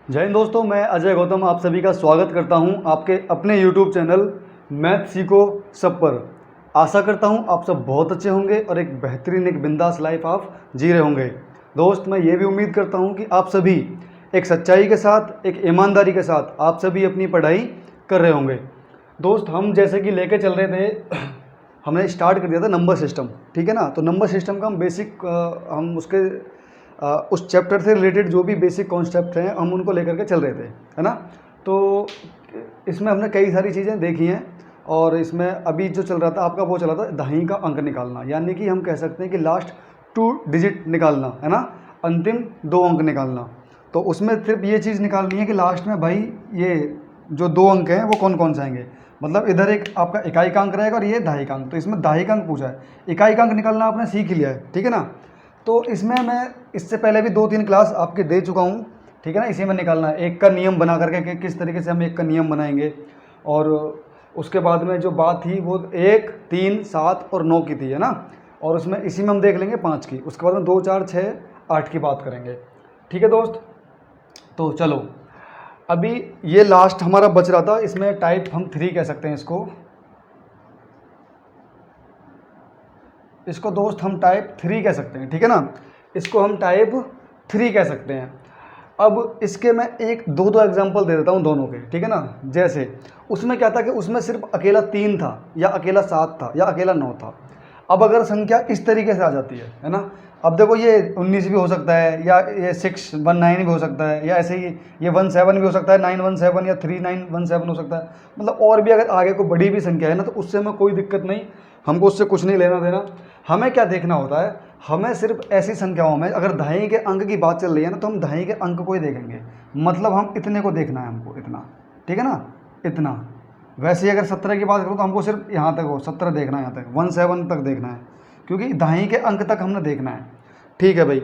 जय हिंद दोस्तों, मैं अजय गौतम आप सभी का स्वागत करता हूं आपके अपने YouTube चैनल मैथ सीखो सब पर। आशा करता हूं आप सब बहुत अच्छे होंगे और एक बेहतरीन एक बिंदास लाइफ आप जी रहे होंगे। दोस्त, मैं ये भी उम्मीद करता हूं कि आप सभी एक सच्चाई के साथ, एक ईमानदारी के साथ आप सभी अपनी पढ़ाई कर रहे होंगे। दोस्त, हम जैसे कि लेके चल रहे थे हमने स्टार्ट कर दिया था नंबर सिस्टम, ठीक है ना। तो नंबर सिस्टम का हम बेसिक हम उसके उस चैप्टर से रिलेटेड जो भी बेसिक कॉन्सेप्ट हैं हम उनको लेकर के चल रहे थे, है ना। तो इसमें हमने कई सारी चीज़ें देखी हैं और इसमें अभी जो चल रहा था आपका वो चला था दहाई का अंक निकालना, यानी कि हम कह सकते हैं कि लास्ट 2 डिजिट निकालना, है ना, अंतिम 2 अंक निकालना। तो उसमें सिर्फ ये चीज़ निकालनी है कि लास्ट में भाई ये जो 2 अंक हैं वो कौन कौन से आएंगे। मतलब इधर एक आपका इकाई का अंक रहेगा और ये दहाई का अंक। तो इसमें दहाई का अंक पूछा है, इकाई का अंक निकालना आपने सीख ही लिया है, ठीक है ना। तो इसमें मैं इससे पहले भी 2-3 क्लास आपके दे चुका हूँ, ठीक है ना। इसी में निकालना है एक का नियम बना करके कि किस तरीके से हम एक का नियम बनाएंगे। और उसके बाद में जो बात थी वो 1, 3, 7 और 9 की थी, है ना। और उसमें इसी में हम देख लेंगे 5 की, उसके बाद में 2, 4, 6, 8 की बात करेंगे, ठीक है दोस्त। तो चलो, अभी ये लास्ट हमारा बच रहा था, इसमें टाइप हम 3 कह सकते हैं इसको दोस्त हम टाइप 3 कह सकते हैं, ठीक है ना। इसको हम टाइप 3 कह सकते हैं। अब इसके मैं एक दो एग्जांपल दे देता हूँ दोनों के, ठीक है ना। जैसे उसमें क्या था कि उसमें सिर्फ अकेला 3 था या अकेला 7 था या अकेला 9 था। अब अगर संख्या इस तरीके से आ जाती है ना। अब देखो ये 19 भी हो सकता है, या ये 619 भी हो सकता है, या ऐसे ही ये 17 भी हो सकता है, 917 या 3917 हो सकता है। मतलब और भी अगर आगे को बड़ी भी संख्या है ना, तो उससे हमें कोई दिक्कत नहीं, हमको उससे कुछ नहीं लेना देना। हमें क्या देखना होता है, हमें सिर्फ ऐसी संख्याओं में अगर दहाई के अंक की बात चल रही है ना, तो हम दहाई के अंक को ही देखेंगे। मतलब हम इतने को देखना है हमको, इतना, ठीक है ना, इतना। वैसे ही अगर 17 की बात करूँ तो हमको सिर्फ यहाँ तक हो 17 देखना है, यहाँ तक 17 तक देखना है, क्योंकि दहाई के अंक तक हमने देखना है, ठीक है भाई।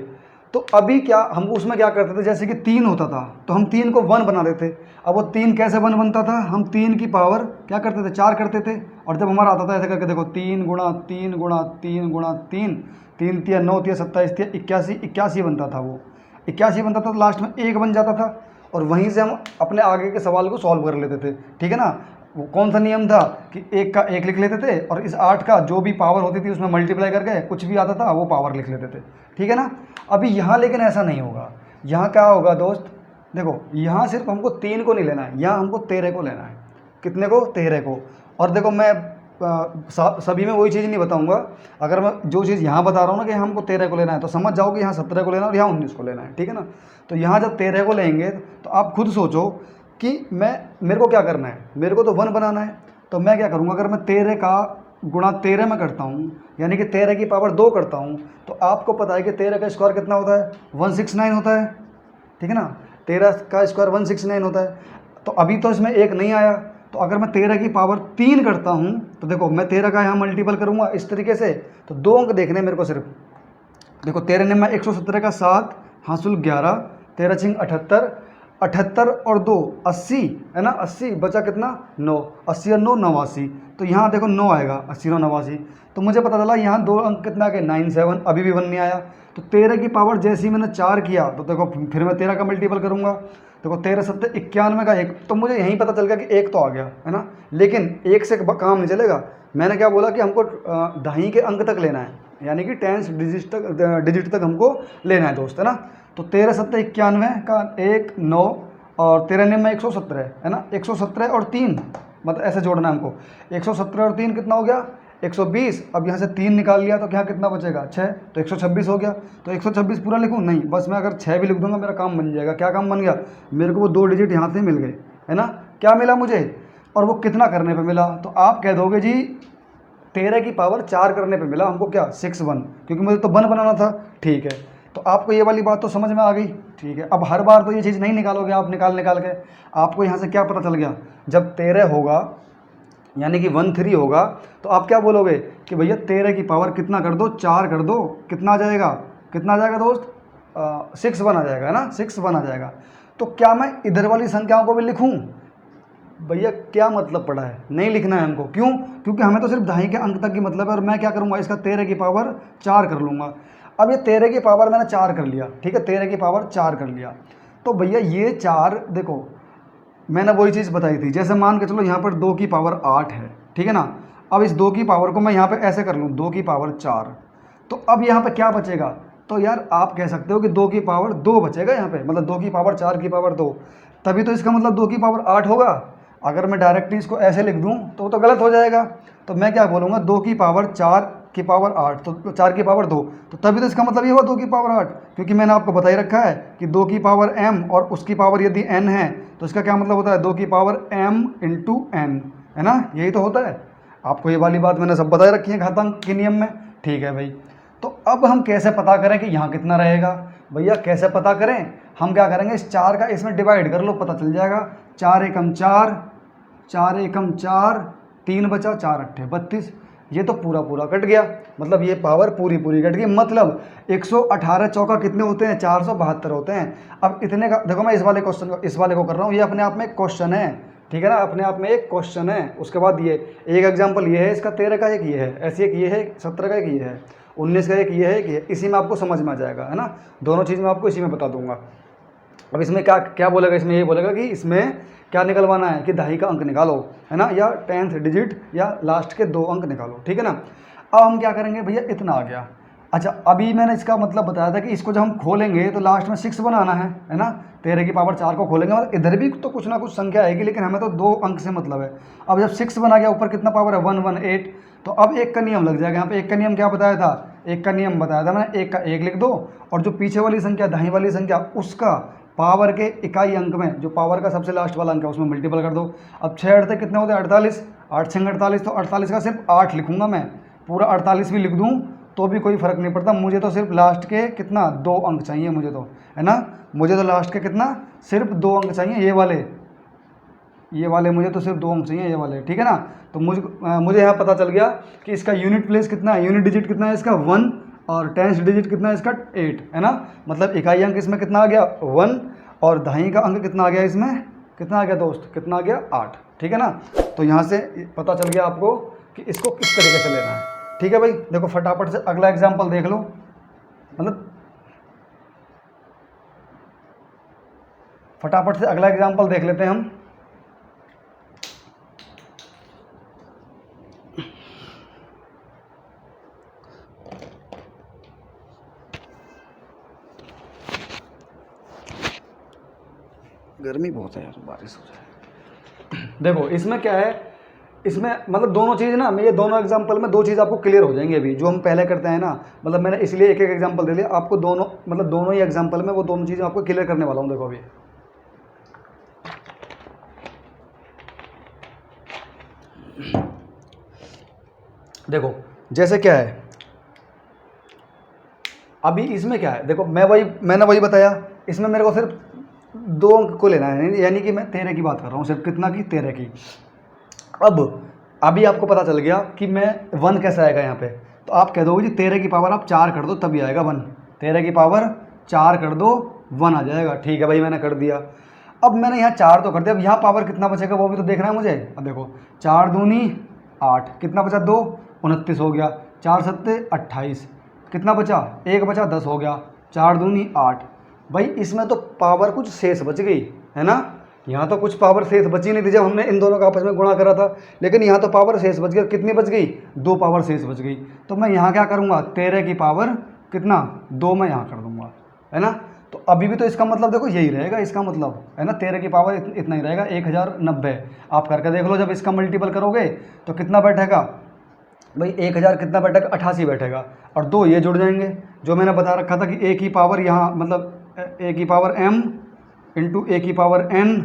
तो अभी क्या हम उसमें क्या करते थे, जैसे कि 3 होता था तो हम 3 को 1 बना देते। अब वो 3 कैसे 1 बनता था, हम 3 की पावर क्या करते थे, 4 करते थे। और जब हमारा आता था ऐसे करके, देखो 3 गुणा 3 गुणा 3 गुणा 3, 3 तिया 9 तिया 27 तिया 81, 81 बनता था। वो 81 बनता था, तो लास्ट में 1 बन जाता था। और वहीं से हम अपने आगे के सवाल को सॉल्व कर लेते थे, ठीक है ना। वो कौन सा नियम था कि 1 का 1 लिख लेते थे और इस 8 का जो भी पावर होती थी उसमें मल्टीप्लाई करके कुछ भी आता था वो पावर लिख लेते थे, ठीक है ना। अभी यहाँ लेकिन ऐसा नहीं होगा। यहाँ क्या होगा दोस्त, देखो यहाँ सिर्फ हमको 3 को नहीं लेना है, यहाँ हमको 13 को लेना है। कितने को, 13 को। और देखो मैं सभी में वही चीज़ नहीं बताऊंगा। अगर मैं जो चीज़ यहाँ बता रहा हूँ ना कि हमको 13 को लेना है, तो समझ जाओ कि यहाँ 17 को लेना है और यहाँ 19 को लेना है, ठीक है ना। तो यहाँ जब 13 को लेंगे तो आप खुद सोचो कि मेरे को क्या करना है, मेरे को तो 1 बनाना है। तो मैं क्या करूँगा, अगर मैं 13 का गुणा 13 में करता हूँ, यानी कि 13 की पावर 2 करता हूँ, तो आपको पता है कि 13 का स्क्वायर कितना होता है, 169 होता है, ठीक है ना। 13 का स्क्वायर 169 होता है। तो अभी तो इसमें 1 नहीं आया, तो अगर मैं 13 की पावर 3 करता हूँ, तो देखो मैं 13 का यहाँ मल्टीपल करूँगा इस तरीके से, तो 2 अंक देखने मेरे को सिर्फ। देखो 13 ने मैं 117 का 7 हासिल 11, 13 छिंग 78, 78 और 2 80, है ना। 80 बचा कितना, 9, 80 और 9 89। तो यहाँ देखो 9 आएगा, 80 और 89। तो मुझे पता चला यहाँ 2 अंक कितना आ गए, 97। अभी भी 1 नहीं आया। तो 13 की पावर जैसे ही मैंने 4 किया, तो देखो फिर मैं 13 का मल्टीपल करूँगा। देखो 13 7 91 का 1, तो मुझे यहीं पता चल गया कि 1 तो आ गया, है ना। लेकिन 1 से काम नहीं चलेगा। मैंने क्या बोला कि हमको दहाई के अंक तक लेना है, यानी कि 10 डिजिट तक हमको लेना है दोस्त, है ना। तो 13 7 91 का 1 9 और 13 में 117, है ना। 117 और 3 मतलब ऐसे जोड़ना है हमको। 117 और 3 कितना हो गया, 120। अब यहाँ से 3 निकाल लिया तो क्या कितना बचेगा, 6, तो 126 हो गया। तो 126 पूरा लिखूँ, नहीं, बस मैं अगर 6 भी लिख दूंगा मेरा काम बन जाएगा। क्या काम बन गया, मेरे को वो 2 डिजिट यहाँ से मिल गए, है ना। क्या मिला मुझे, और वो कितना करने पर मिला, तो आप कह दोगे जी 13 की पावर 4 करने पे मिला हमको, क्या 61, क्योंकि मुझे तो 1 बनाना था, ठीक है। तो आपको ये वाली बात तो समझ में आ गई, ठीक है। अब हर बार तो ये चीज़ नहीं निकालोगे आप, निकाल के आपको यहाँ से क्या पता चल गया, जब 13 होगा यानी कि 13 होगा, तो आप क्या बोलोगे कि भैया 13 की पावर कितना कर दो, 4 कर दो, कितना आ जाएगा, कितना आ जाएगा दोस्त, 61 आ जाएगा, है ना, 61 आ जाएगा। तो क्या मैं इधर वाली संख्याओं को भी लिखूँ, भैया क्या मतलब पड़ा है, नहीं लिखना है हमको। क्यों, क्योंकि हमें तो सिर्फ दहाई के अंक तक की मतलब है। और मैं क्या करूँगा, इसका 13 की पावर 4 कर लूँगा। अब ये 13 की पावर मैंने 4 कर लिया, ठीक है, 13 की पावर 4 कर लिया। तो भैया ये 4 देखो मैंने वही चीज़ बताई थी, जैसे मान के चलो यहाँ पर 2 की पावर 8 है, ठीक है ना। अब इस 2 की पावर को मैं यहाँ पे ऐसे कर लूँ 2 की पावर 4, तो अब यहाँ पे क्या बचेगा, तो यार आप कह सकते हो कि 2 की पावर 2 बचेगा यहाँ पे, मतलब 2 की पावर 4 की पावर 2, तभी तो इसका मतलब 2 की पावर 8 होगा। अगर मैं डायरेक्टली इसको ऐसे लिख दूँ तो वो तो गलत हो जाएगा। तो मैं क्या बोलूँगा 2 की पावर 4 की पावर 8, तो 4 की पावर 2, तो तभी तो इसका मतलब ये हुआ 2 की पावर 8, क्योंकि मैंने आपको बता ही रखा है कि 2 की पावर m और उसकी पावर यदि n है तो इसका क्या मतलब होता है 2 की पावर m इंटू n, है ना, यही तो होता है। आपको ये वाली बात मैंने सब बता रखी है घातांक के नियम में, ठीक है भाई। तो अब हम कैसे पता करें कि यहाँ कितना रहेगा, भैया कैसे पता करें, हम क्या करेंगे इस 4 का इसमें डिवाइड कर लो, पता चल जाएगा। 4 एकम 4, 4 एकम 4, 3 बचा, 4 अट्ठे 32, ये तो पूरा पूरा कट गया, मतलब ये पावर पूरी पूरी कट गई। मतलब 118 चौका कितने होते हैं, 472 होते हैं। अब इतने का देखो, मैं इस वाले क्वेश्चन को इस वाले को कर रहा हूँ, ये अपने आप में एक क्वेश्चन है, ठीक है ना, अपने आप में एक क्वेश्चन है। उसके बाद ये एक एग्जाम्पल ये है इसका 13 का, एक ये है, ऐसी एक ये है 17 का, एक ये है 19 का, एक ये है, एक ये, इसी में आपको समझ में आ जाएगा, है ना। दोनों चीज़ मैं आपको इसी में बता दूंगा। अब इसमें क्या क्या बोलेगा, इसमें ये बोलेगा कि इसमें क्या निकलवाना है कि दहाई का अंक निकालो, है ना, या 10th डिजिट या लास्ट के 2 अंक निकालो, ठीक है ना। अब हम क्या करेंगे भैया, इतना आ गया। अच्छा, अभी मैंने इसका मतलब बताया था कि इसको जब हम खोलेंगे तो लास्ट में 6 बनाना है ना। 13 की पावर 4 को खोलेंगे मतलब इधर भी तो कुछ ना कुछ संख्या आएगी, लेकिन हमें तो 2 अंक से मतलब है। अब जब 6 बना गया, ऊपर कितना पावर है 118, तो अब एक का नियम लग जाएगा यहाँ पे। एक का नियम क्या बताया था, एक का नियम बताया था मैंने, एक का एक लिख दो, और जो पीछे वाली संख्या दाईं वाली संख्या उसका पावर के इकाई अंक में, जो पावर का सबसे लास्ट वाला अंक है उसमें मल्टीपल कर दो। अब 6 अड़ते कितने होते हैं 48, 8 6 48, तो 48 का सिर्फ 8 लिखूंगा मैं, पूरा 48 भी लिख दूँ तो भी कोई फ़र्क नहीं पड़ता, मुझे तो सिर्फ लास्ट के कितना 2 अंक चाहिए मुझे तो, है ना। मुझे तो लास्ट के कितना सिर्फ 2 अंक चाहिए, ये वाले मुझे तो सिर्फ 2 अंक चाहिए, ये वाले, ठीक है ना। तो मुझे यहाँ पता चल गया कि इसका यूनिट प्लेस कितना है, यूनिट डिजिट कितना है इसका 1, और 10th डिजिट कितना है इसका 8, है ना। मतलब इकाई अंक इसमें कितना आ गया 1, और दहाई का अंक कितना आ गया इसमें, कितना आ गया दोस्त, कितना आ गया 8, ठीक है ना। तो यहाँ से पता चल गया आपको कि इसको किस तरीके से लेना है, ठीक है भाई। देखो फटाफट से अगला एग्जाम्पल देख लो, मतलब फटाफट से अगला एग्जाम्पल देख लेते हैं हम। गर्मी बहुत है यार, बारिश हो जाए। देखो इसमें क्या है, इसमें मतलब दोनों चीज़ ना, मैं ये दोनों एग्जांपल में 2 चीज़ आपको क्लियर हो जाएंगे अभी, जो हम पहले करते हैं ना। मतलब मैंने इसलिए एक एक एग्जांपल दे लिया आपको, दोनों मतलब दोनों ही एग्जांपल में वो दोनों चीज़ें आपको क्लियर करने वाला हूँ। देखो अभी देखो जैसे क्या है, अभी इसमें क्या है, देखो मैंने वही बताया, इसमें मेरे को सिर्फ 2 अंक को लेना है, यानी कि मैं 13 की बात कर रहा हूँ, सिर्फ कितना की 13 की। अब अभी आपको पता चल गया कि मैं 1 कैसे आएगा यहाँ पे, तो आप कह दोगे जी 13 की पावर आप 4 कर दो तभी आएगा 1, 13 की पावर 4 कर दो 1 आ जाएगा, ठीक है भाई मैंने कर दिया। अब मैंने यहाँ 4 तो कर दिया, अब यहाँ पावर कितना बचेगा वो भी तो देखना है मुझे। अब देखो 4 दूनी 8, कितना बचा 2, 29 हो गया, 4 सत्ते 28, कितना बचा 1 बचा 10 हो गया, 4 दूनी 8। भाई इसमें तो पावर कुछ शेष बच गई, है ना। यहाँ तो कुछ पावर शेष बची नहीं थी जब हमने इन दोनों का आपस में गुणा करा था, लेकिन यहाँ तो पावर शेष बच गई, कितनी बच गई 2 पावर शेष बच गई। तो मैं यहाँ क्या करूँगा 13 की पावर कितना 2 मैं यहाँ कर दूँगा, है ना। तो अभी भी तो इसका मतलब देखो यही रहेगा, इसका मतलब है ना 13 की पावर इतना ही रहेगा 1090। आप करके देख लो, जब इसका मल्टीपल करोगे तो कितना बैठेगा भाई 1000 कितना बैठेगा 88 बैठेगा, और 2 ये जुड़ जाएंगे। जो मैंने बता रखा था कि a की पावर यहाँ मतलब a की पावर m इंटू a की पावर n,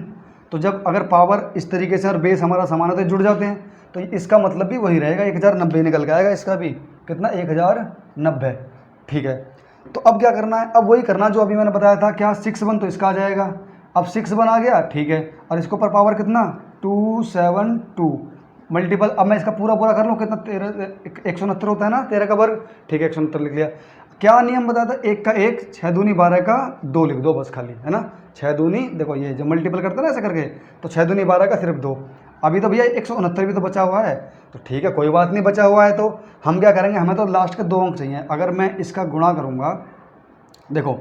तो जब अगर पावर इस तरीके से और बेस हमारा समान है तो जुड़ जाते हैं, तो इसका मतलब भी वही रहेगा 1090 निकल के आएगा, इसका भी कितना 1090, ठीक है। तो अब क्या करना है, अब वही करना जो अभी मैंने बताया था, क्या 6 1 तो इसका आ जाएगा। अब 6 1 आ गया, ठीक है, और इसके ऊपर पावर कितना 272 मल्टीपल। अब मैं इसका पूरा पूरा कर लूँ, कितना 169 होता है ना 13 का वर्ग, ठीक है 169 लिख लिया। क्या नियम बताया था, 1 का 1, 6 दूनी 12 का 2 लिख दो बस खाली, है ना। 6 दूनी देखो ये जब मल्टीपल करते हैं ना ऐसे करके, तो 6 दूनी 12 का सिर्फ 2। अभी तो भैया 169 भी तो बचा हुआ है, तो ठीक है कोई बात नहीं, बचा हुआ है तो हम क्या करेंगे, हमें तो लास्ट के 2 अंक चाहिए। अगर मैं इसका गुणा करूँगा, देखो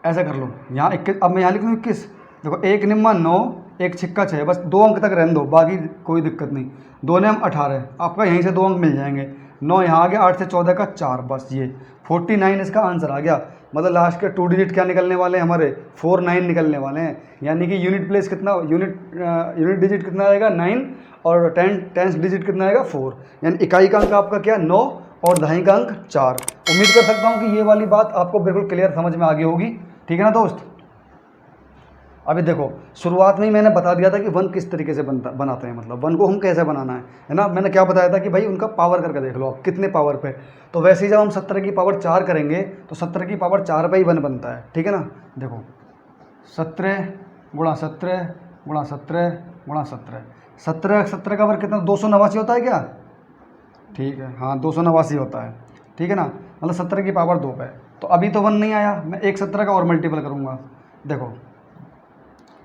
ऐसा कर लो, यहाँ 21, अब मैं यहाँ लिख लूँ 21। देखो एक निम्मा 9, एक छिक्का 6, बस 2 अंक तक रहने दो, बाकी कोई दिक्कत नहीं। 2 नियम 18, आपका यहीं से 2 अंक मिल जाएंगे। 9 यहाँ आ गया, 8 से 14 का 4, बस ये 49 इसका आंसर आ गया। मतलब लास्ट के 2 डिजिट क्या निकलने वाले हैं हमारे, 49 निकलने वाले हैं। यानी कि यूनिट प्लेस कितना, यूनिट डिजिट कितना आएगा 9, और टेंस डिजिट कितना आएगा 4। यानी इकाई का अंक आपका क्या 9 और दहाई का अंक 4। उम्मीद कर सकता हूँ कि ये वाली बात आपको बिल्कुल क्लियर समझ में आ गई होगी, ठीक है ना दोस्त। अभी देखो शुरुआत में ही मैंने बता दिया था कि 1 किस तरीके से बनाते हैं, मतलब 1 को हम कैसे बनाना है ना। मैंने क्या बताया था कि भाई उनका पावर करके देख लो आप कितने पावर पे। तो वैसे ही जब हम 17 की पावर 4 करेंगे तो 17 की पावर 4 पे ही 1 बनता है, ठीक है ना। देखो 17 गुणा 17 गुणा 17 गुणा 17, 17 का वर्ग कितना 289 होता है क्या, ठीक है, हाँ 289 होता है, ठीक है ना। मतलब 17 की पावर 2 पे। तो अभी तो 1 नहीं आया, मैं एक 17 का और मल्टीपल करूँगा। देखो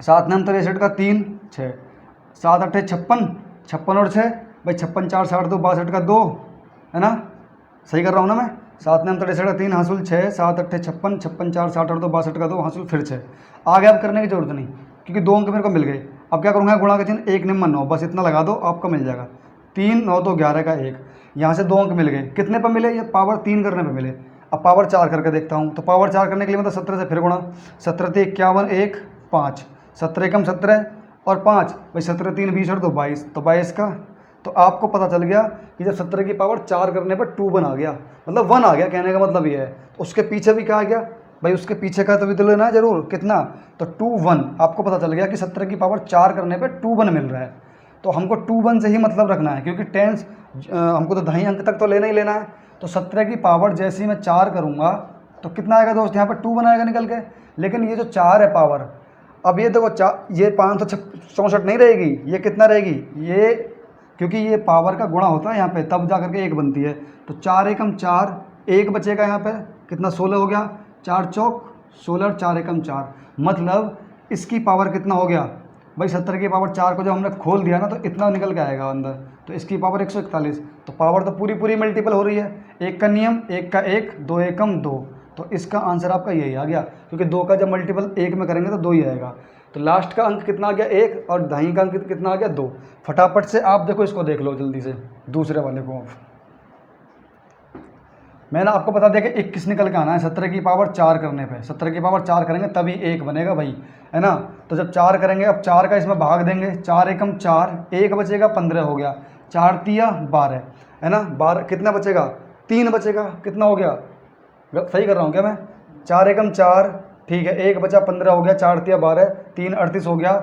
7 9 63 का 3 6, 7 8 56, 56 और 6 भाई 56 4 60 2 62 का 2, है ना, सही कर रहा हूँ ना मैं। 7 9 63 का 3 हासिल 6, 7 8 56, 56 4 60 2 62 का 2 हासिल फिर 6। आगे अब करने की जरूरत नहीं क्योंकि 2 अंक मेरे को मिल गए। अब क्या करूँगा, गुणा का चिन्ह 1 निम्न 9, बस इतना लगा दो आपका मिल जाएगा। 3 9 2 11 का 1, यहाँ से 2 अंक मिल गए। कितने पर मिले, ये पावर 3 करने पर मिले। अब पावर 4 करके देखता हूँ, तो पावर 4 करने के लिए मतलब 17 से फिर गुणा, 17 × 51 1 5, 17 एकम 17 और 5 भाई 17 3 20 और 2 22, तो 22 का। तो आपको पता चल गया कि जब 17 की पावर 4 करने पर 2 1 आ गया, मतलब 1 आ गया, कहने का मतलब ये है। तो उसके पीछे भी क्या आ गया भाई, उसके पीछे का तो भी तो लेना है जरूर, कितना, तो 2 1। आपको पता चल गया कि 17 की पावर 4 करने पर 2 1 मिल रहा है। तो हमको 2 1 से ही मतलब रखना है क्योंकि टेंस हमको तो दहाई अंक तक तो लेना ही लेना है। तो 17 की पावर जैसे ही मैं 4 करूँगा तो कितना आएगा दोस्त, यहाँ पर 2 1 आएगा निकल के। लेकिन ये जो 4 है पावर, अब ये देखो ये 564 नहीं रहेगी, ये कितना रहेगी, ये क्योंकि ये पावर का गुणा होता है यहाँ पे, तब जा करके 1 बनती है। तो 4 एकम 4, 1 बचेगा यहाँ पे, कितना 16 हो गया, 4 चौक 16 और 4 एकम 4, मतलब इसकी पावर कितना हो गया भाई, 17 की पावर 4 को जब हमने खोल दिया ना तो इतना निकल के आएगा अंदर, तो इसकी पावर 141। तो पावर तो पूरी पूरी मल्टीपल हो रही है। 1 का नियम 1 का 1, 2 एकम 2, तो इसका आंसर आपका यही आ गया क्योंकि 2 का जब मल्टीपल 1 में करेंगे तो 2 ही आएगा। तो लास्ट का अंक कितना आ गया 1 और दहाई का अंक कितना आ गया 2। फटाफट से आप देखो इसको देख लो जल्दी से, दूसरे वाले को। मैंने आपको बता दिया कि 21 निकल के आना है 17 की पावर 4 करने पे। 17 की पावर 4 करेंगे तभी 1 बनेगा भाई, है ना। तो जब 4 करेंगे, अब 4 का इसमें भाग देंगे, 4 एकम 4, 1 बचेगा 15 हो गया, 4 तिया 12, है ना। 12 कितना बचेगा, 3 बचेगा, कितना हो गया, सही कर रहा हूँ क्या मैं, 4 एकम 4, ठीक है, 1 बचा 15 हो गया, 4 तिया 12, 3 38 हो गया,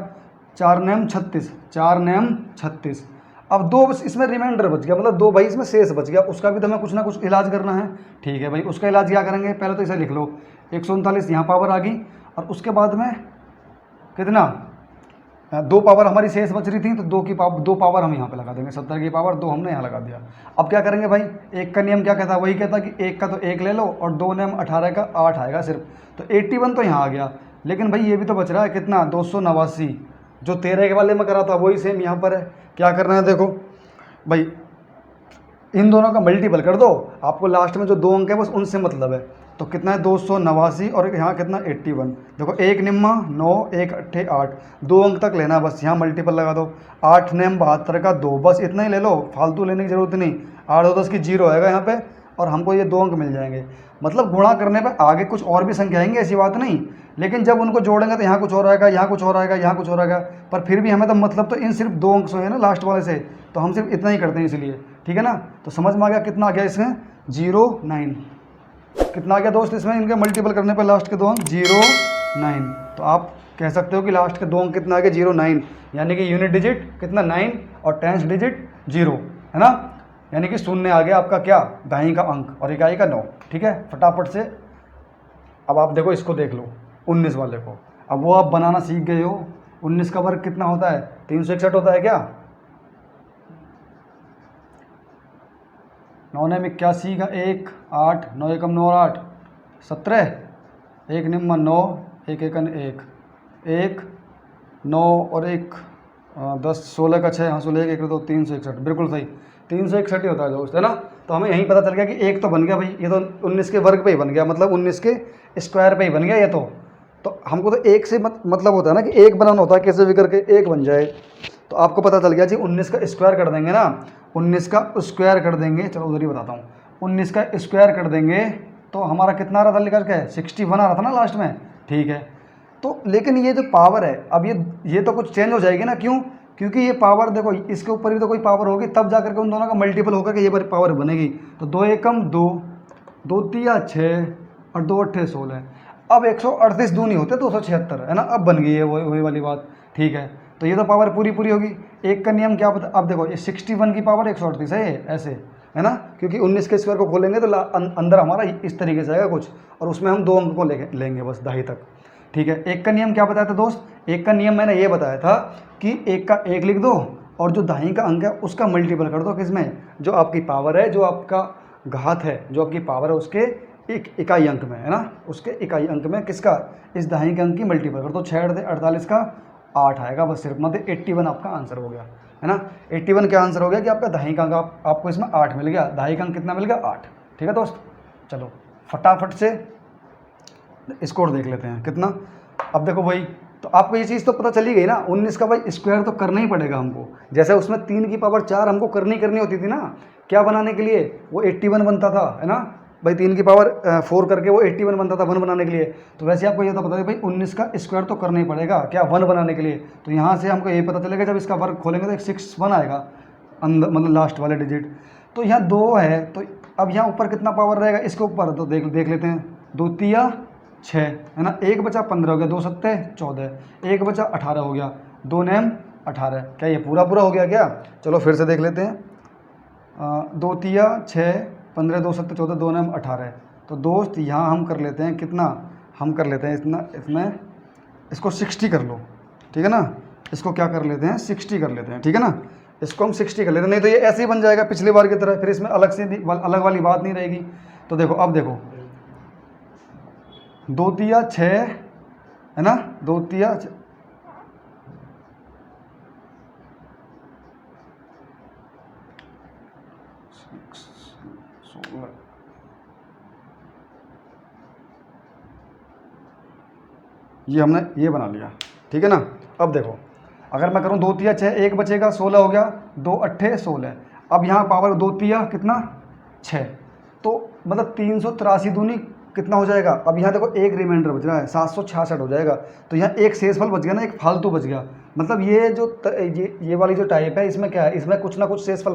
4 नैम 36, 4 नैम 36। अब 2 बस इसमें रिमाइंडर बच गया, मतलब 2 भाई इसमें शेष बच गया, उसका भी तो हमें कुछ ना कुछ इलाज करना है, ठीक है भाई। उसका इलाज क्या करेंगे, पहले तो इसे लिख लो, 139 यहाँ पावर आ गई, और उसके बाद में कितना 2 पावर हमारी शेष बच रही थी, तो 2 पावर हम यहाँ पे लगा देंगे, 17 की पावर 2 हमने यहाँ लगा दिया। अब क्या करेंगे भाई, 1 का नियम क्या कहता है, वही कहता कि 1 का तो 1 ले लो, और 2 नियम 18 का 8 आएगा सिर्फ, तो 81 तो यहाँ आ गया। लेकिन भाई ये भी तो बच रहा है कितना, 289, जो 13 के वाले में करा था वही सेम यहाँ पर है। क्या करना है, देखो भाई इन दोनों का मल्टीपल कर दो, आपको लास्ट में जो 2 अंक है बस उनसे मतलब है। तो कितना है 289 और यहाँ कितना 81। देखो 1 निम्मा 9, 1 अट्ठे 8, 2 अंक तक लेना, बस यहाँ मल्टीपल लगा दो। 8 नेम 72 का 2, बस इतना ही ले लो, फालतू लेने की जरूरत नहीं। 8 2 10 की 0 आएगा यहाँ पे, और हमको ये 2 अंक मिल जाएंगे। मतलब गुणा करने पर आगे कुछ और भी संख्या आएंगे, ऐसी बात नहीं, लेकिन जब उनको जोड़ेंगे तो यहाँ कुछ और आएगा, यहाँ कुछ और आएगा, यहाँ कुछ और आएगा, पर फिर भी हमें तो मतलब तो इन सिर्फ 2 अंक है ना लास्ट वाले से, तो हम सिर्फ इतना ही करते हैं इसलिए, ठीक है ना। तो समझ में आ गया कितना आ गया इसमें 09, कितना आ गया दोस्त इसमें, इनके मल्टीपल करने पर लास्ट के 2 अंक 09। तो आप कह सकते हो कि लास्ट के 2 अंक कितना आ गया 09, यानी कि यूनिट डिजिट कितना 9 और टेंस डिजिट 0, है ना। यानी कि शून्य आ गया आपका क्या, दहाई का अंक और इकाई का 9, ठीक है। फटाफट से अब आप देखो इसको देख लो 19 वाले को, अब वो आप बनाना सीख गए हो। 19 का वर्ग कितना होता है, 361 होता है क्या, 9 नेम 81 का 1 8, 9 एकम 9 और 8 17, 1 निम्न 9, 1 एकन 1, 1 9 और 1 10 16 का 6, हाँ 16 1 2 361, बिल्कुल सही 361 ही होता है दोस्त, है ना। तो हमें यहीं पता चल गया कि 1 तो बन गया भाई, ये तो 19 के वर्ग पे ही बन गया, मतलब 19 के स्क्वायर पे ही बन गया ये तो, तो हमको तो एक से मतलब होता है ना कि एक बनाना होता है, कैसे भी करके एक बन जाए। तो आपको पता चल गया जी, 19 का स्क्वायर कर देंगे ना, 19 का स्क्वायर कर देंगे, चलो उधर ही बताता हूँ, 19 का स्क्वायर कर देंगे तो हमारा कितना आ रहा था लिखा के, 61 आ रहा था ना लास्ट में, ठीक है। तो लेकिन ये जो पावर है, अब ये तो कुछ चेंज हो जाएगी ना, क्यों? क्योंकि ये पावर देखो, इसके ऊपर भी तो कोई पावर होगी, तब जा करके उन दोनों का मल्टीपल होकर के ये पावर बनेगी। तो 2 एकम 2, 2 तिया 6 और 2 अट्ठे 16। अब 138 दूनी होते 276 है ना, अब बन गई है वही वाली बात, ठीक है। तो ये तो पावर पूरी पूरी होगी। एक का नियम क्या बता, अब देखो ये 61 की पावर 138 है, ये ऐसे है ना, क्योंकि 19 के स्क्वायर को खोलेंगे तो अंदर हमारा इस तरीके से आएगा कुछ, और उसमें हम 2 अंक को लेंगे बस दहाई तक, ठीक है। एक का नियम क्या बताया था दोस्त, एक का नियम मैंने ये बताया था कि एक का एक लिख दो और जो दहाई का अंक है उसका मल्टीपल कर दो किसमें, जो आपकी पावर है, जो आपका घात है, जो आपकी पावर है उसके एक इकाई अंक में, है ना, उसके इकाई अंक में किसका, इस दहाई के अंक की मल्टीपल कर दो। 6 48 का 8 आएगा बस सिर्फ, मतलब 81 आपका आंसर हो गया, है ना। 81 क्या आंसर हो गया कि आपका दहाई का अंक आपको इसमें 8 मिल गया, दहाई का अंक कितना मिल गया, 8, ठीक है दोस्त। चलो फटाफट से स्कोर देख लेते हैं कितना। अब देखो वही, तो आपको ये चीज़ तो पता चली गई ना, 19 का भाई स्क्वायर तो करना ही पड़ेगा हमको, जैसे उसमें 3 की पावर 4 हमको करनी होती थी ना, क्या बनाने के लिए, वो 81 बनता था, है ना भाई, 3 की पावर 4 करके वो 81 बनता था 1 बनाने के लिए। तो वैसे आपको ये तो पता है भाई 19 का स्क्वायर तो करना ही पड़ेगा क्या, 1 बनाने के लिए। तो यहाँ से हमको ये पता चलेगा, जब इसका वर्ग खोलेंगे तो 61 आएगा अंदर, मतलब लास्ट वाले डिजिट। तो यहाँ 2 है, तो अब यहाँ ऊपर कितना पावर रहेगा इसके ऊपर, तो देख लेते हैं। 2 तिया 6 है ना, 1 बचा 15 हो गया, 2 सत्ते 14, 1 बचा 18 हो गया, 2 नेम 18। क्या ये पूरा हो गया क्या? चलो फिर से देख लेते हैं। 2 तिया 6, 15, 2 सत्ते 14, 2 नेम 18। तो दोस्त यहाँ हम कर लेते हैं कितना, हम कर लेते हैं इतना, इसमें इसको 60 कर लो, ठीक है ना, इसको क्या कर लेते हैं 60 कर लेते हैं, ठीक है ना, इसको हम 60 कर लेते हैं, नहीं तो ये ऐसे ही बन जाएगा पिछली बार की तरह, फिर इसमें अलग वाली बात नहीं रहेगी। तो देखो अब देखो, 2 तिया 6 है ना, 2 तिया 16, ये हमने ये बना लिया, ठीक है ना। अब देखो अगर मैं करूँ 2 तिया 6, 1 बचेगा 16 हो गया, 2 अट्ठे 16। अब यहाँ पावर 2 तिया कितना 6, तो मतलब 383 दूनी कितना हो जाएगा। अब यहाँ देखो एक रिमाइंडर बच रहा है, 766 हो जाएगा। तो यहाँ एक शेषफल बच गया ना, एक फालतू बच गया। मतलब ये जो ये वाली जो टाइप है, इसमें क्या है, इसमें कुछ ना कुछ शेषफल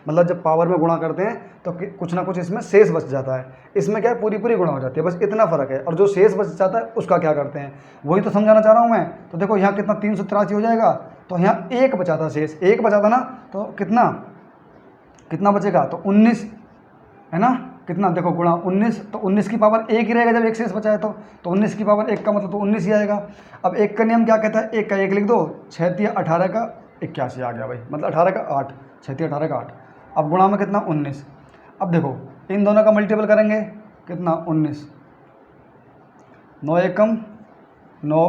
मतलब जब पावर में गुणा करते हैं तो कुछ ना कुछ इसमें शेष बच जाता है। इसमें क्या है, पूरी पूरी गुणा हो जाती है, बस इतना फ़र्क है। और जो शेष बच जाता है उसका क्या करते हैं, वही तो समझाना चाह रहा हूँ मैं। तो देखो यहाँ कितना 383 हो जाएगा, तो यहाँ एक बचा था शेष, एक बचा था ना, तो कितना बचेगा, तो 19 है ना, कितना देखो गुणा 19, तो 19 की पावर 1 ही रहेगा जब एक शेष बचा है तो 19 की पावर 1 का मतलब तो 19 ही आएगा। अब एक का नियम क्या कहता है, 1 का 1 लिख दो, 6 तिया 18 का 81 आ गया भाई, मतलब 18 का 8, 6 तिया 18 का 8। अब गुणा में कितना 19। अब देखो इन दोनों का मल्टीपल करेंगे कितना 19, 9 एकम 9,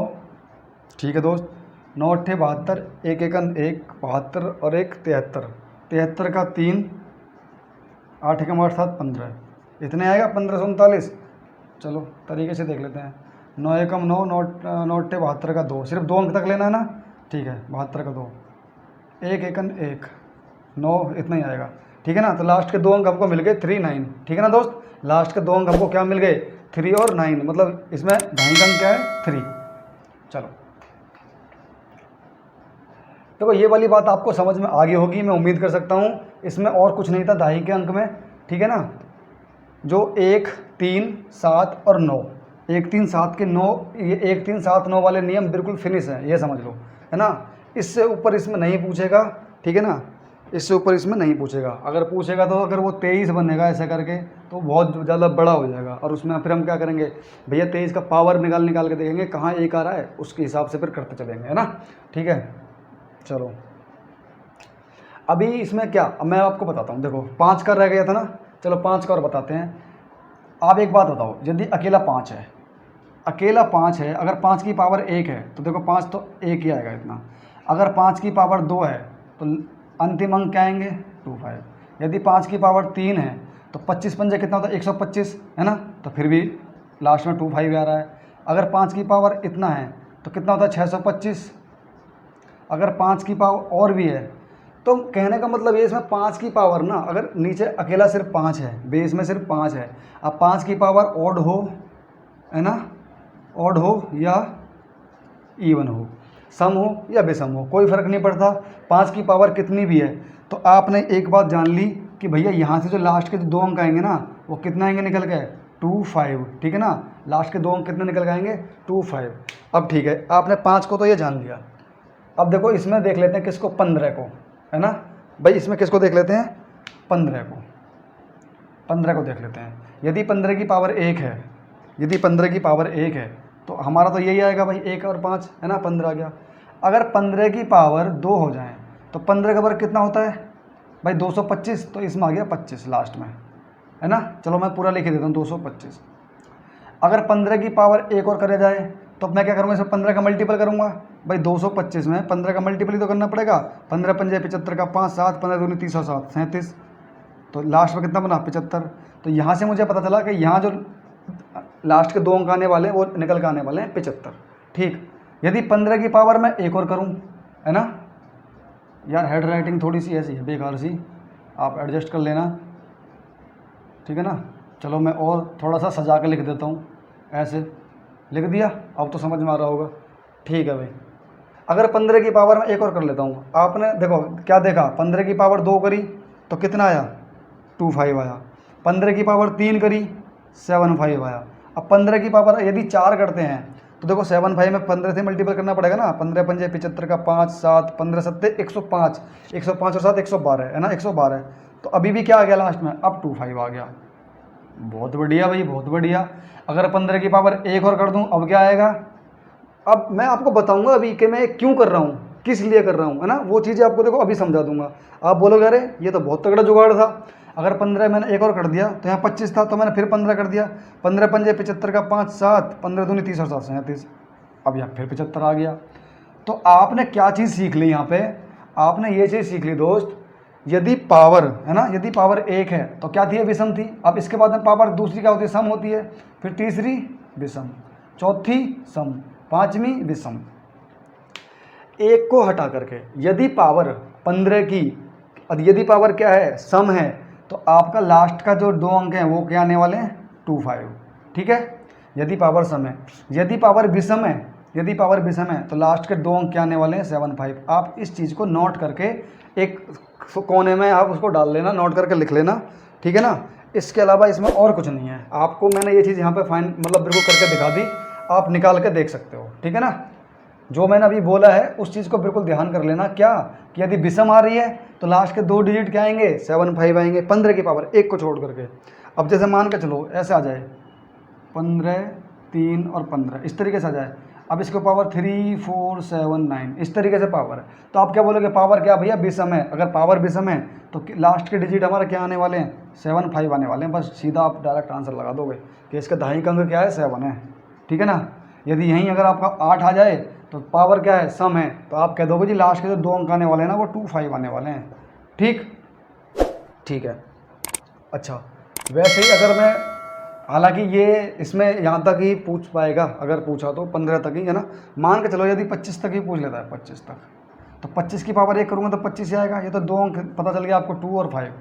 ठीक है दोस्त, 9 अट्ठे 72, 1 एकम 1 72 और 1 73, 73 का 3, 8 एकम 8 7 15, इतने आएगा 1539। चलो तरीके से देख लेते हैं, 9 एकम 9, 9 अट्ठे 72 का 2, सिर्फ 2 अंक तक लेना है ना, ठीक है, 72 का 2, 1 एकम 1 9, इतना ही आएगा, ठीक है ना। तो लास्ट के 2 अंक हमको मिल गए 3 9, ठीक है ना दोस्त, लास्ट के 2 अंक हमको क्या मिल गए 3 और 9, मतलब इसमें ढाई का अंक क्या है 3। चलो देखो ये वाली बात आपको समझ में आ गई होगी, मैं उम्मीद कर सकता हूँ। इसमें और कुछ नहीं था दहाई के अंक में, ठीक है ना, जो 1 3 7 और 9, 1 3 7 के 9, ये 1 3 7 9 वाले नियम बिल्कुल फिनिश हैं, ये समझ लो, है ना। इससे ऊपर इसमें नहीं पूछेगा, ठीक है ना, इससे ऊपर इसमें नहीं पूछेगा। अगर पूछेगा तो अगर वो 23 बनेगा ऐसे करके तो बहुत ज़्यादा बड़ा हो जाएगा, और उसमें फिर हम क्या करेंगे भैया, 23 का पावर निकाल के देखेंगे कहाँ 1 आ रहा है, उसके हिसाब से फिर करते चलेंगे, है ना, ठीक है। चलो अभी इसमें क्या, अब मैं आपको बताता हूँ, देखो 5 का रह गया था ना, चलो 5 का और बताते हैं। आप एक बात बताओ, यदि अकेला 5 है, अगर 5 की पावर 1 है तो देखो 5 तो 1 ही आएगा इतना। अगर 5 की पावर 2 है तो अंतिम अंक क्या आएंगे 25। यदि 5 की पावर 3 है तो 25 पंजे कितना होता है 125, है ना, तो फिर भी लास्ट में 25 आ रहा है। अगर 5 की पावर इतना है तो कितना होता है 625। अगर 5 की पावर और भी है तो कहने का मतलब ये, इसमें 5 की पावर ना, अगर नीचे अकेला सिर्फ 5 है, बेस में सिर्फ 5 है, अब 5 की पावर ऑड हो, है ना, ऑड हो या इवन हो, सम हो या विषम हो, कोई फ़र्क नहीं पड़ता, 5 की पावर कितनी भी है। तो आपने एक बात जान ली कि भैया यहाँ से जो लास्ट के जो 2 अंक आएंगे ना, वो कितना आएंगे निकल के 25, ठीक है ना, लास्ट के 2 अंक कितने निकल के आएंगे 25। अब ठीक है, आपने 5 को तो ये जान लिया। अब देखो इसमें देख लेते हैं किसको, 15 को, है ना भाई, इसमें किसको देख लेते हैं 15 को, 15 को देख लेते हैं। यदि 15 की पावर 1 है, यदि 15 की पावर 1 है तो हमारा तो यही आएगा भाई, 1 और 5, है ना, 15 आ गया। अगर 15 की पावर 2 हो जाए तो 15 का वर्ग कितना होता है भाई 225, तो इसमें आ गया 25 लास्ट में, है ना। चलो मैं पूरा लिख देता हूँ 225। अगर 15 की पावर 1 और करे जाए तो मैं क्या करूँगा, इसमें 15 का मल्टीपल करूँगा भाई, 225 में 15 का मल्टीपल ही तो करना पड़ेगा, 15 पंजे 75 का 5 7, 15 दूनी 30 और 7 37, तो लास्ट में कितना बना 75। तो यहाँ से मुझे पता चला कि यहाँ जो लास्ट के 2 अंक आने वाले हैं वो निकल के आने वाले हैं 75, ठीक। यदि 15 की पावर मैं 1 और करूँ, है ना, यार हेड राइटिंग थोड़ी सी ऐसी है बेकार सी, आप एडजस्ट कर लेना, ठीक है ना। चलो मैं और थोड़ा सा सजा के लिख देता हूँ, ऐसे लिख दिया, अब तो समझ में आ रहा होगा, ठीक है भाई। अगर 15 की पावर में 1 और कर लेता हूँ, आपने देखो क्या देखा, 15 की पावर 2 करी तो कितना आया 25 आया, 15 की पावर 3 करी 75 आया। अब 15 की पावर यदि 4 करते हैं तो देखो 75 में 15 से मल्टीपल करना पड़ेगा ना, 15 पंजे 75 का 5 7, 15 सत्ते 105, 105 और 7 112, है ना, 112। तो अभी भी क्या आ गया लास्ट में, अब 25 आ गया। बहुत बढ़िया भाई, बहुत बढ़िया। अगर 15 की पावर 1 और कर दूं, अब क्या आएगा, अब मैं आपको बताऊंगा अभी कि मैं क्यों कर रहा हूँ, किस लिए कर रहा हूँ, है ना, वो चीज़ें आपको देखो अभी समझा दूंगा। आप बोलोगे अरे ये तो बहुत तगड़ा जुगाड़ था, अगर 15 मैंने 1 और कर दिया तो यहाँ 25 था तो मैंने फिर 15 कर दिया, 15 पंजे 75 का 5 7, 15 दूनी 30 और 7 37, अब यहाँ फिर 75 आ गया। तो आपने क्या चीज़ सीख ली यहाँ पे, आपने ये चीज़ सीख ली दोस्त, यदि पावर, है ना, यदि पावर 1 है तो क्या थी, विषम थी। अब इसके बाद में पावर दूसरी क्या होती है, सम होती है, फिर तीसरी विषम, चौथी सम, पांचवी विषम। 1 को हटा करके यदि पावर 15 की, यदि पावर क्या है सम है, तो आपका लास्ट का जो 2 अंक हैं वो क्या आने वाले हैं 25, ठीक है, यदि पावर सम है। यदि पावर विषम है, यदि पावर विषम है तो लास्ट के 2 अंक क्या आने वाले हैं 75। आप इस चीज़ को नोट करके एक कोने में आप उसको डाल लेना, नोट करके लिख लेना, ठीक है ना। इसके अलावा इसमें और कुछ नहीं है, आपको मैंने ये चीज़ यहाँ पे फाइन मतलब बिल्कुल करके दिखा दी, आप निकाल के देख सकते हो, ठीक है ना। जो मैंने अभी बोला है उस चीज़ को बिल्कुल ध्यान कर लेना, क्या कि यदि विषम आ रही है तो लास्ट के 2 डिजिट क्या आएंगे 75 आएंगे, 15 की पावर 1 को छोड़ करके। अब जैसे मान के चलो ऐसे आ जाए 15 3 और 15, इस तरीके से आ जाए। अब इसको पावर 3 4 7 9 इस तरीके से पावर है, तो आप क्या बोलोगे पावर क्या भैया विषम है। अगर पावर विषम है तो लास्ट के डिजिट हमारा क्या आने वाले हैं 75 आने वाले हैं, बस सीधा आप डायरेक्ट आंसर लगा दोगे कि इसका दहाई का अंक क्या है 7 है, ठीक है ना। यदि यहीं अगर आपका 8 आ जाए तो पावर क्या है सम है, तो आप कह दोगे जी लास्ट के जो 2 अंक आने वाले हैं ना वो 25 आने वाले हैं, ठीक, ठीक है। अच्छा वैसे ही अगर मैं, हालांकि ये इसमें यहाँ तक ही पूछ पाएगा, अगर पूछा तो 15 तक ही, है ना। मान के चलो यदि 25 तक ही पूछ लेता है, 25 तक, तो 25 की पावर 1 करूँगा तो 25 ही आएगा। ये तो 2 अंक पता चल गया आपको 2 और 5।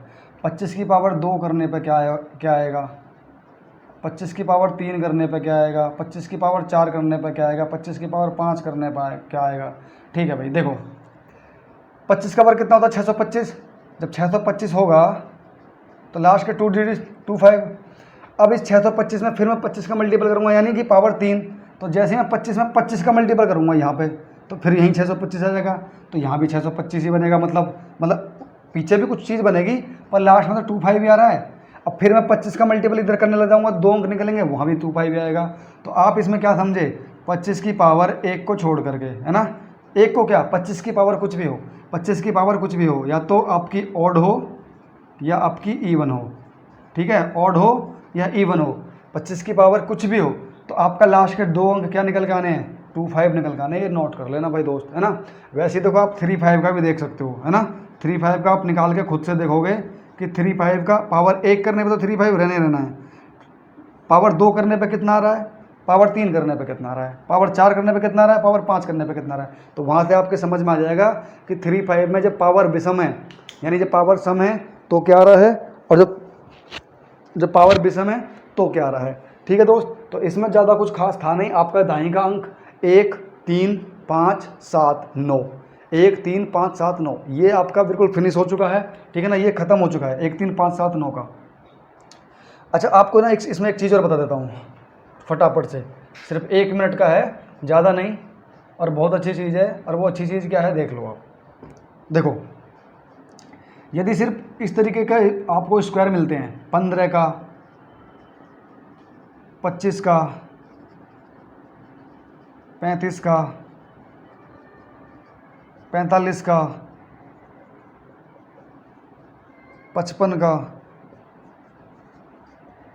25 की पावर 2 करने पे क्या आएगा, 25 की पावर 3 करने पे क्या आएगा, 25 की पावर 4 करने पे क्या आएगा, 25 की पावर 5 करने पर क्या आएगा, ठीक है भाई। देखो 25 का वर्ग कितना होता है 625, जब 625 होगा तो लास्ट के 2 डिजिट 25। अब इस 625 में फिर मैं 25 का मल्टीपल करूँगा यानी कि पावर 3, तो जैसे मैं 25 में 25 का मल्टीपल करूँगा यहाँ पे तो फिर यहीं 625 आ जाएगा, तो यहाँ भी 625 ही बनेगा। मतलब पीछे भी कुछ चीज़ बनेगी पर लास्ट में तो 25 भी आ रहा है। अब फिर मैं 25 का मल्टीपल इधर करने लग जाऊँगा, 2 अंक निकलेंगे, वहाँ भी 25 भी आएगा। तो आप इसमें क्या समझे, 25 की पावर 1 को छोड़ करके, है ना, 1 को क्या 25 की पावर कुछ भी हो, 25 की पावर कुछ भी हो, या तो आपकी ऑड हो या आपकी इवन हो, ठीक है, ऑड हो या इवन हो, 25 की पावर कुछ भी हो, तो आपका लास्ट के 2 अंक क्या निकल के आने हैं 25 निकल के आने, ये नोट कर लेना भाई दोस्त, है ना। वैसे ही देखो आप 35 का भी देख सकते हो, है ना, 35 का आप निकाल के खुद से देखोगे कि 35 का पावर 1 करने पे तो 35 रहना है, पावर 2 करने पे कितना आ रहा है पावर 3 करने पे कितना आ रहा है, पावर 4 करने पे कितना आ रहा है, पावर 5 करने पे कितना आ रहा है। तो वहाँ से आपके समझ में आ जाएगा कि 3 5 में जब पावर विषम है, यानी जब पावर सम है तो क्या आ रहा है, और जब पावर विषम है तो क्या आ रहा है। ठीक है दोस्त, तो इसमें ज़्यादा कुछ खास था नहीं। आपका दाएं का अंक 1 3 5 7 9, 1 3 5 7 9, ये आपका बिल्कुल फिनिश हो चुका है। ठीक है ना, ये खत्म हो चुका है 1 3 5 7 9 का। अच्छा, आपको ना इसमें एक चीज़ और बता देता हूँ फटाफट से, सिर्फ 1 मिनट का है, ज़्यादा नहीं, और बहुत अच्छी चीज़ है। और वो अच्छी चीज़ क्या है देख लो आप। देखो, यदि सिर्फ इस तरीके का आपको स्क्वायर मिलते हैं, 15 का, 25 का, 35 का, 45 का, 55 का,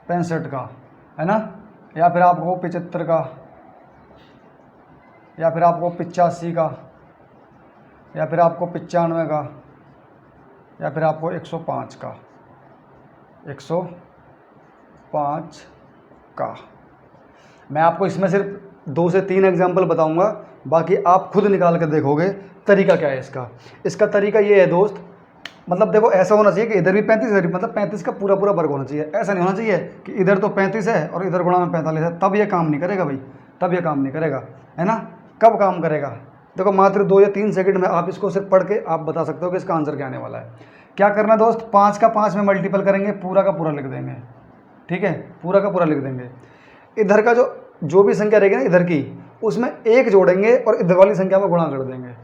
65 का, है ना, या फिर आपको 75 का, या फिर आपको 85 का, या फिर आपको 95 का, या फिर आपको 105 का, 105 का। मैं आपको इसमें सिर्फ 2 से 3 एग्जाम्पल बताऊंगा, बाकी आप खुद निकाल कर देखोगे तरीका क्या है इसका। इसका तरीका ये है दोस्त, मतलब देखो ऐसा होना चाहिए कि इधर भी 35 इधर भी, मतलब 35 का पूरा पूरा वर्ग होना चाहिए। ऐसा नहीं होना चाहिए कि इधर तो 35 है और इधर गुणा में 45 है, तब ये काम नहीं करेगा भाई, तब ये काम नहीं करेगा, है ना। कब काम करेगा, देखो मात्र 2 या 3 सेकंड में आप इसको सिर्फ पढ़ के आप बता सकते हो कि इसका आंसर क्या आने वाला है। क्या करना है दोस्त, 5 का 5 में मल्टीपल करेंगे, पूरा का पूरा लिख देंगे। ठीक है, पूरा का पूरा लिख देंगे। इधर का जो भी संख्या रहेगी ना इधर की, उसमें 1 जोड़ेंगे और इधर वाली संख्या में गुणा कर देंगे।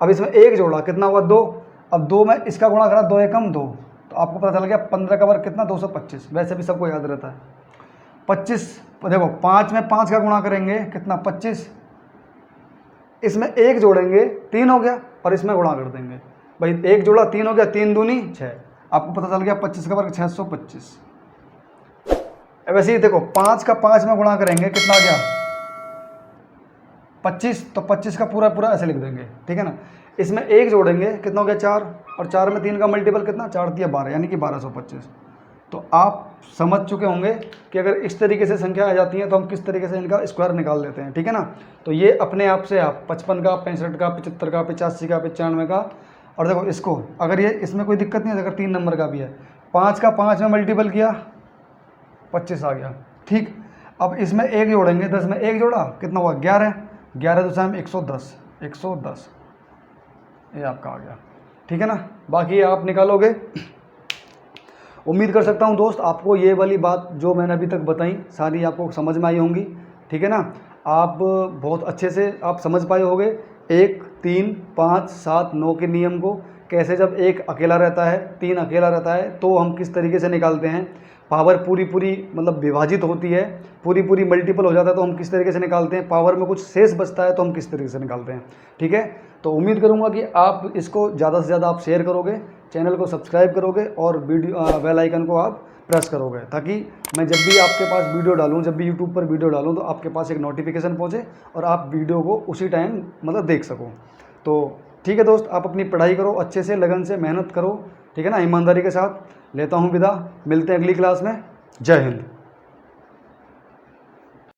अब इसमें 1 जोड़ा कितना हुआ 2, अब 2 में इसका गुणा करा, 2 एकम 2, तो आपको पता चल गया 15 का वर्ग कितना 225। वैसे भी सबको याद रहता है 25। देखो 5 में 5 का गुणा करेंगे कितना 25, इसमें 1 जोड़ेंगे 3 हो गया और इसमें गुणा कर देंगे। भाई 1 जोड़ा 3 हो गया, 3 दूनी 6, आपको पता चल गया 25 का वर्ग 625। वैसे ही देखो 5 का 5 में गुणा करेंगे कितना आ गया 25, तो 25 का पूरा पूरा ऐसे लिख देंगे। ठीक है ना, इसमें 1 जोड़ेंगे कितना हो गया 4, और 4 में 3 का मल्टीपल कितना 4 दिया 12, यानी कि 1225। तो आप समझ चुके होंगे कि अगर इस तरीके से संख्या आ जाती है तो हम किस तरीके से इनका स्क्वायर निकाल लेते हैं। ठीक है ना, तो ये अपने आप से आप 55 का, 65 का, 75 का, 85 का, 95 का, और देखो इसको अगर ये इसमें कोई दिक्कत नहीं है, अगर 3 नंबर का भी है, 5 का 5 में मल्टीपल किया 25 आ गया। ठीक, अब इसमें 1 जोड़ेंगे, 10 में 1 जोड़ा कितना हुआ 11, 11 तो हम 110, 110 ये आपका आ गया। ठीक है ना, बाकी आप निकालोगे। उम्मीद कर सकता हूँ दोस्त आपको ये वाली बात जो मैंने अभी तक बताई सारी आपको समझ में आई होंगी। ठीक है ना, आप बहुत अच्छे से आप समझ पाए होंगे 1 3 5 7 9 के नियम को, कैसे जब 1 अकेला रहता है 3 अकेला रहता है तो हम किस तरीके से निकालते हैं, पावर पूरी पूरी मतलब विभाजित होती है, पूरी पूरी मल्टीपल हो जाता है तो हम किस तरीके से निकालते हैं, पावर में कुछ शेष बचता है तो हम किस तरीके से निकालते हैं। ठीक है, तो उम्मीद करूंगा कि आप इसको ज़्यादा से ज़्यादा आप शेयर करोगे, चैनल को सब्सक्राइब करोगे और वीडियो बेल आइकन को आप प्रेस करोगे, ताकि मैं जब भी आपके पास वीडियो डालूं, जब भी यूट्यूब पर वीडियो डालूं तो आपके पास एक नोटिफिकेशन पहुंचे और आप वीडियो को उसी टाइम मतलब देख सको। तो ठीक है दोस्त, आप अपनी पढ़ाई करो, अच्छे से लगन से मेहनत करो। ठीक है ना, ईमानदारी के साथ लेता हूँ विदा, मिलते हैं अगली क्लास में। जय हिंद।